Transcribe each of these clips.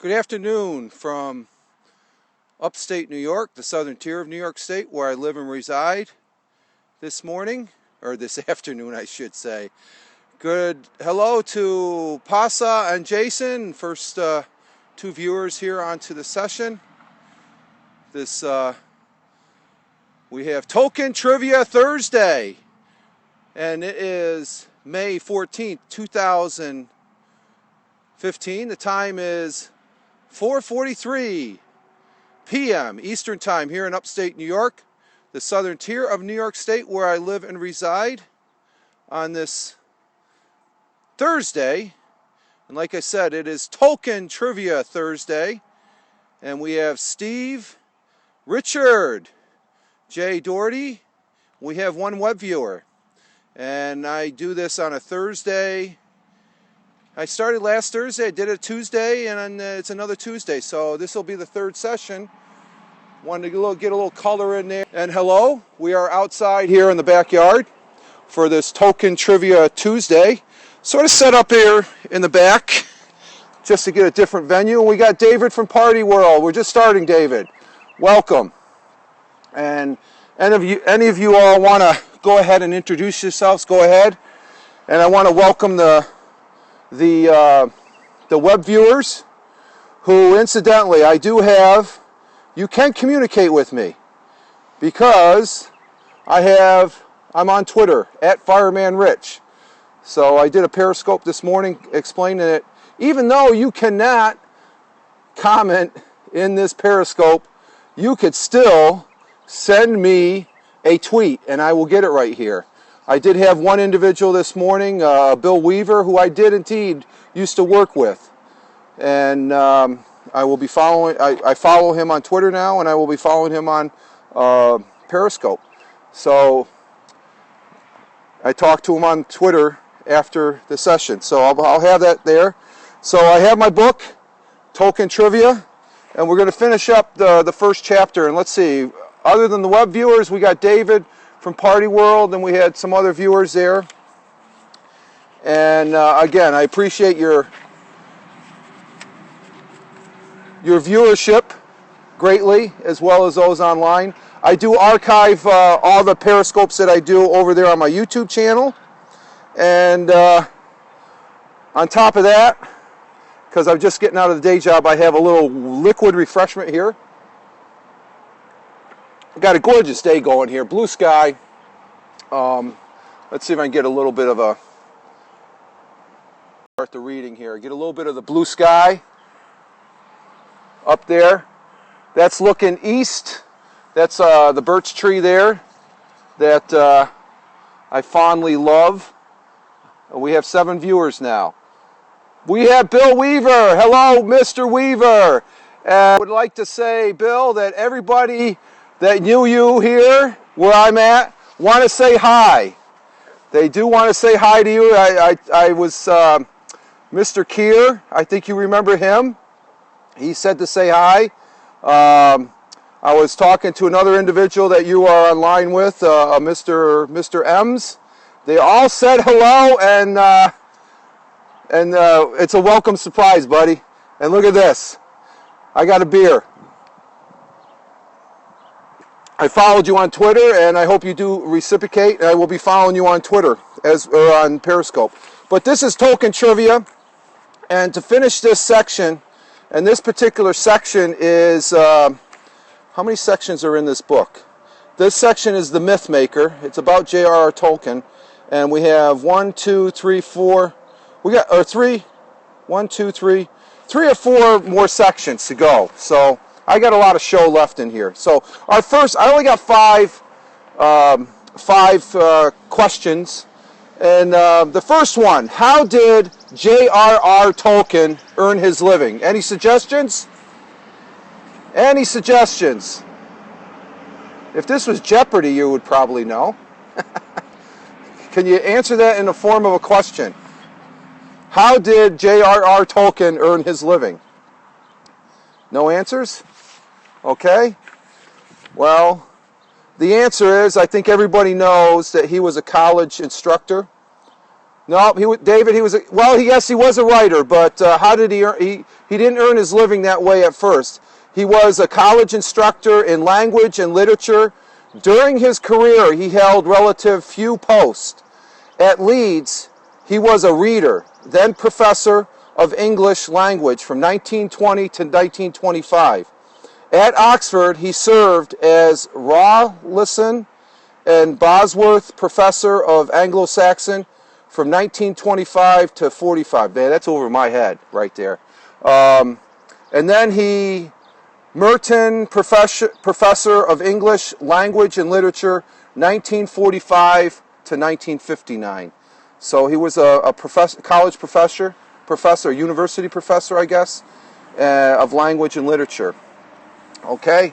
Good afternoon from upstate New York, the southern tier of New York State, where I live and reside this morning, or this afternoon, I should say. Good hello to Pasa and Jason, first two viewers here onto the session. This we have Tolkien Trivia Thursday, and it is May 14th, 2015. The time is 4:43 p.m. Eastern Time here in upstate New York, the southern tier of New York State, where I live and reside on this Thursday. And like I said, it is Tolkien Trivia Thursday. And we have Steve, Richard, Jay Doherty. We have one web viewer. And I do this on a Thursday. I started last Thursday, I did it Tuesday, and it's another Tuesday. So this will be the third session. Wanted to get a little color in there. And hello, we are outside here in the backyard for this Tolkien Trivia Tuesday. Sort of set up here in the back just to get a different venue. And we got David from Party World. We're just starting, David. Welcome. And any of you all want to go ahead and introduce yourselves, go ahead. And I want to welcome the web viewers who, incidentally, I do have. You can communicate with me because I'm on Twitter at Fireman Rich. So I did a Periscope this morning explaining it. Even though you cannot comment in this Periscope, you could still send me a tweet and I will get it right here. I did have one individual this morning, Bill Weaver, who I did indeed used to work with. And I will be following, I follow him on Twitter now, and I will be following him on Periscope. So I talked to him on Twitter after the session. So I'll have that there. So I have my book, Tolkien Trivia, and we're going to finish up the first chapter. And let's see, other than the web viewers, we got David from Party World, and we had some other viewers there. And again, I appreciate your viewership greatly, as well as those online. I do archive all the Periscopes that I do over there on my YouTube channel. And on top of that, because I'm just getting out of the day job, I have a little liquid refreshment here. I've got a gorgeous day going here, blue sky. Let's see if I can get a little bit of start the reading here. Get a little bit of the blue sky up there. That's looking east. That's the birch tree there that I fondly love. We have 7 viewers now. We have Bill Weaver. Hello, Mr. Weaver. I would like to say, Bill, that everybody that knew you here, where I'm at, want to say hi. They do want to say hi to you. I was Mr. Keir. I think you remember him. He said to say hi. I was talking to another individual that you are online with, Mr. M's. They all said hello, and it's a welcome surprise, buddy. And look at this. I got a beer. I followed you on Twitter, and I hope you do reciprocate. And I will be following you on Twitter or on Periscope. But this is Tolkien Trivia, and to finish this section, and this particular section is how many sections are in this book? This section is the Myth Maker. It's about J.R.R. Tolkien, and we have 1, 2, 3, 4. We got 3 or 4 more sections to go. So I got a lot of show left in here. So I only got five questions. And the first one, how did J.R.R. Tolkien earn his living? Any suggestions? Any suggestions? If this was Jeopardy, you would probably know. Can you answer that in the form of a question? How did J.R.R. Tolkien earn his living? No answers? Okay. Well, the answer is, I think everybody knows that he was a college instructor No, David. He was yes, he was a writer, but how did he earn? He didn't earn his living that way at first. He was a college instructor in language and literature. During his career, he held relative few posts. At Leeds, he was a reader, then professor of English language from 1920 to 1925. At Oxford, he served as Rawlinson and Bosworth Professor of Anglo-Saxon from 1925 to 45. Man, that's over my head right there. And then he, Merton Professor of English Language and Literature, 1945 to 1959. So he was a college professor, university professor, I guess, of language and literature. Okay,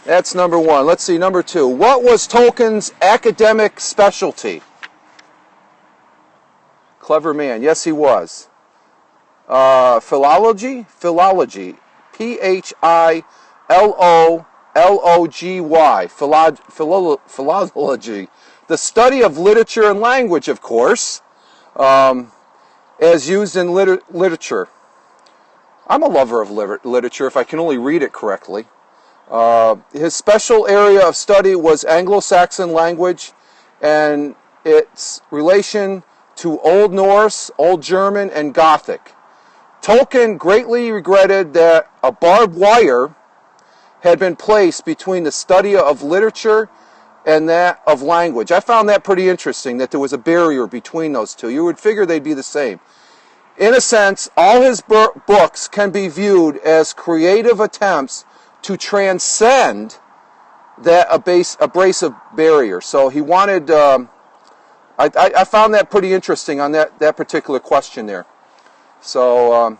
that's number one. Let's see, number two. What was Tolkien's academic specialty? Clever man. Yes, he was. Philology. Philology. Philology. The study of literature and language, of course, as used in literature. I'm a lover of literature if I can only read it correctly. His special area of study was Anglo-Saxon language and its relation to Old Norse, Old German, and Gothic. Tolkien greatly regretted that a barbed wire had been placed between the study of literature and that of language. I found that pretty interesting, that there was a barrier between those two. You would figure they'd be the same. In a sense, all his books can be viewed as creative attempts to transcend that abrasive barrier. So he wanted... I found that pretty interesting on that particular question there. So,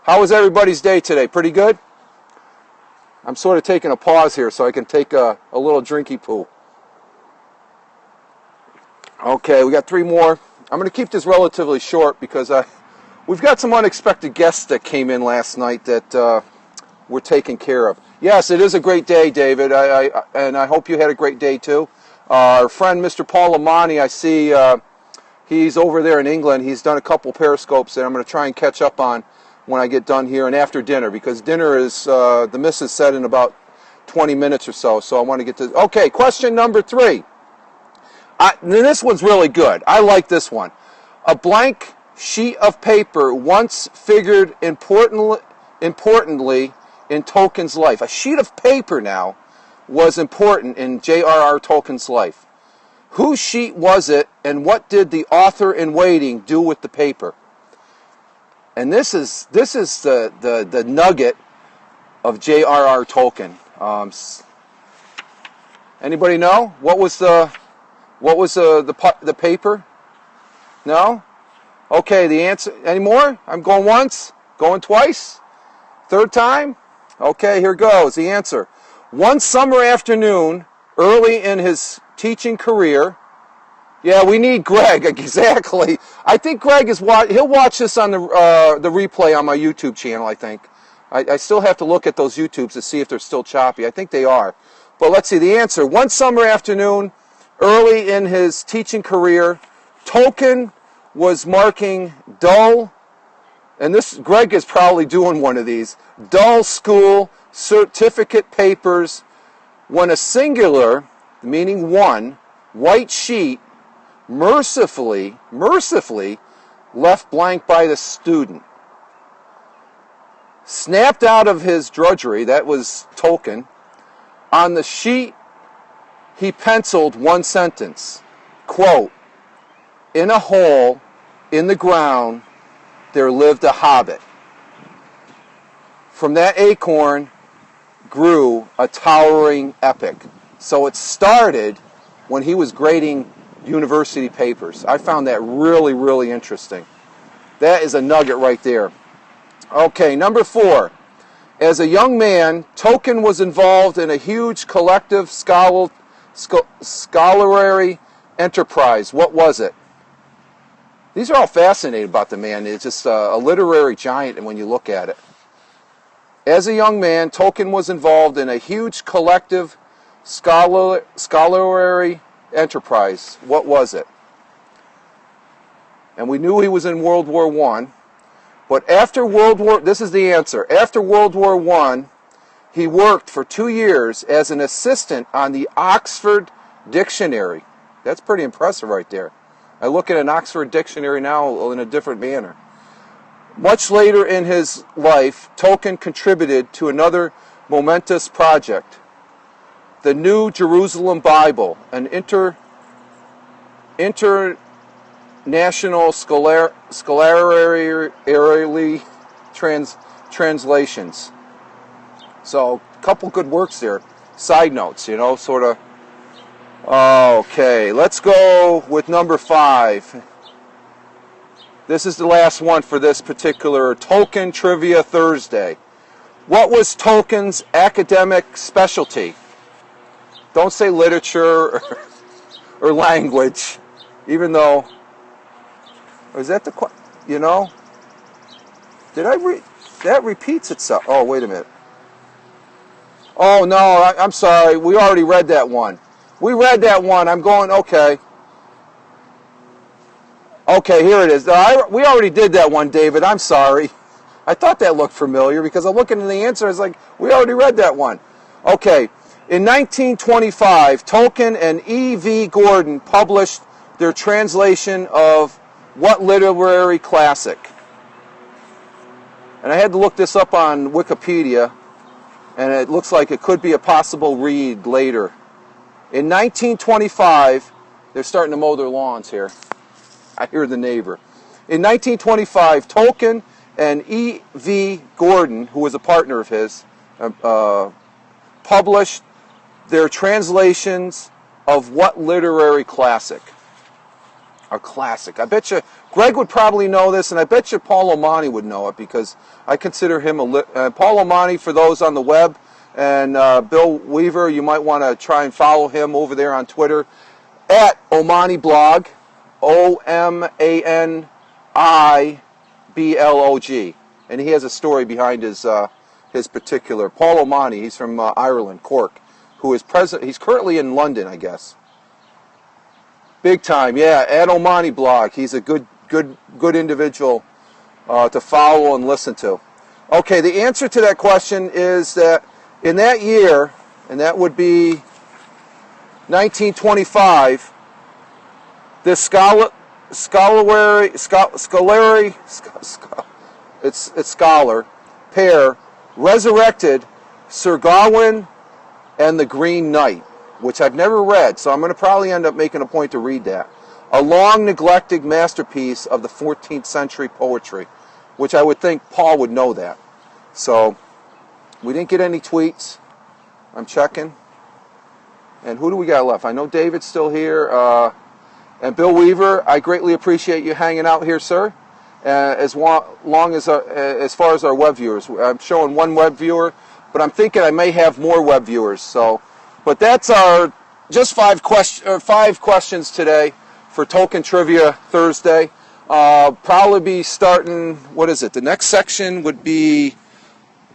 how was everybody's day today? Pretty good? I'm sort of taking a pause here so I can take a little drinky poo. Okay, we got three more. I'm going to keep this relatively short because we've got some unexpected guests that came in last night that we're taking care of. Yes, it is a great day, David, and I hope you had a great day too. Our friend, Mr. Paul Amani, I see he's over there in England. He's done a couple Periscopes that I'm going to try and catch up on when I get done here and after dinner, because dinner is, the missus said, in about 20 minutes or so I want to get to... Okay, question number 3. This one's really good. I like this one. A blank sheet of paper once figured importantly in Tolkien's life. A sheet of paper now was important in J.R.R. Tolkien's life. Whose sheet was it, and what did the author-in-waiting do with the paper? And this is the nugget of J.R.R. Tolkien. Anybody know what was the paper? No? Okay, the answer. Any more? I'm going once, going twice, third time. Okay, here goes the answer. One summer afternoon, early in his teaching career. Yeah, we need Greg, exactly. I think Greg he'll watch this on the replay on my YouTube channel, I think. I still have to look at those YouTubes to see if they're still choppy. I think they are. But let's see, the answer. One summer afternoon, early in his teaching career, Tolkien was marking dull, and Greg is probably doing one of these, dull school certificate papers when a singular, meaning one, white sheet mercifully left blank by the student. Snapped out of his drudgery, that was Tolkien, on the sheet he penciled one sentence, quote, "In a hole in the ground there lived a hobbit. From that acorn grew a towering epic." So it started when he was grading university papers. I found that really, really interesting. That is a nugget right there. Okay, number 4. As a young man, Tolkien was involved in a huge collective scholarly enterprise. What was it? These are all fascinating about the man. It's just a literary giant when you look at it. As a young man, Tolkien was involved in a huge collective scholarly enterprise. What was it? and we knew he was in World War I. But after this is the answer. After World War I, he worked for 2 years as an assistant on the Oxford Dictionary. That's pretty impressive right there. I look at an Oxford Dictionary now in a different manner. Much later in his life, Tolkien contributed to another momentous project, the New Jerusalem Bible, an international scholarly translations. So, a couple good works there. Side notes, sort of. Okay, let's go with number 5. This is the last one for this particular Tolkien Trivia Thursday. What was Tolkien's academic specialty? Don't say literature or language, even though, is that the question? Did I read? That repeats itself. Oh, wait a minute. Oh, no, I'm sorry. We already read that one. We read that one. I'm going, okay. Okay, here it is. We already did that one, David. I'm sorry. I thought that looked familiar because I'm looking at the answer. I was like, we already read that one. Okay. In 1925, Tolkien and E.V. Gordon published their translation of what literary classic? And I had to look this up on Wikipedia, and it looks like it could be a possible read later. In 1925, they're starting to mow their lawns here. I hear the neighbor. In 1925, Tolkien and E.V. Gordon, who was a partner of his, published their translations of what literary classic? A classic. I bet you Greg would probably know this, and I bet you Paul O'Mani would know it because I consider him Paul O'Mani, for those on the web, and Bill Weaver, you might want to try and follow him over there on Twitter at O'Mani Blog, OMANIBLOG, and he has a story behind his particular. Paul O'Mani, he's from Ireland, Cork, who is present. He's currently in London, I guess. Big time, yeah. At O'Mani Blog, he's a good individual to follow and listen to. Okay, the answer to that question is that in that year, and that would be 1925, this scholar pair resurrected Sir Gawain and the Green Knight, which I've never read, so I'm going to probably end up making a point to read that. A long-neglected masterpiece of the 14th century poetry, which I would think Paul would know that. So, we didn't get any tweets. I'm checking. And who do we got left? I know David's still here. And Bill Weaver, I greatly appreciate you hanging out here, sir. As far as our web viewers. I'm showing one web viewer, but I'm thinking I may have more web viewers. So, but that's our just 5 questions today for Tolkien Trivia Thursday. Probably be starting. What is it? The next section would be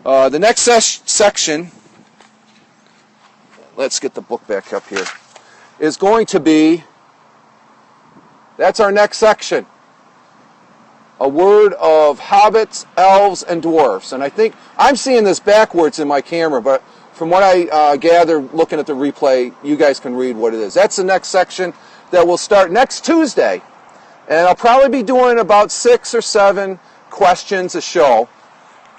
the next section. Let's get the book back up here. Is going to be. That's our next section. A word of hobbits, elves, and dwarfs. And I think I'm seeing this backwards in my camera, but from what I gather looking at the replay, you guys can read what it is. That's the next section that will start next Tuesday. And I'll probably be doing about 6 or 7 questions a show.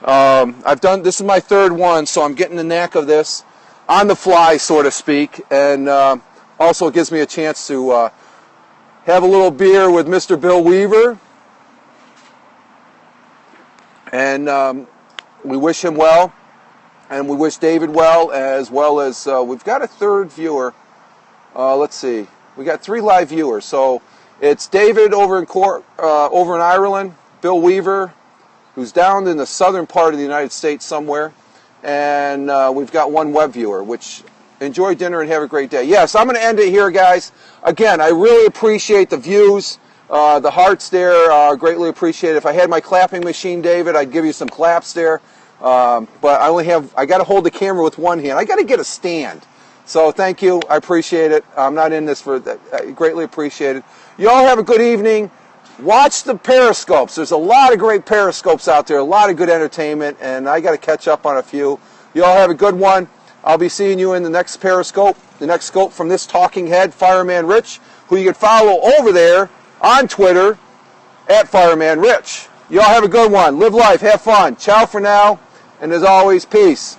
This is my 3rd one, so I'm getting the knack of this on the fly, so to speak. And also it gives me a chance to have a little beer with Mr. Bill Weaver. And we wish him well. And we wish David well as we've got a 3rd viewer. Let's see. We got 3 live viewers. So it's David over in Ireland, Bill Weaver, who's down in the southern part of the United States somewhere. And we've got 1 web viewer, which enjoy dinner and have a great day. Yes, I'm going to end it here, guys. Again, I really appreciate the views, the hearts there. Greatly appreciate it. If I had my clapping machine, David, I'd give you some claps there. But I got to hold the camera with one hand. I got to get a stand. So thank you. I appreciate it. I'm not in this for that. I greatly appreciate it. You all have a good evening. Watch the Periscopes. There's a lot of great Periscopes out there, a lot of good entertainment, and I got to catch up on a few. You all have a good one. I'll be seeing you in the next Periscope, the next scope from this talking head, Fireman Rich, who you can follow over there on Twitter at Fireman Rich. You all have a good one. Live life. Have fun. Ciao for now. And as always, peace.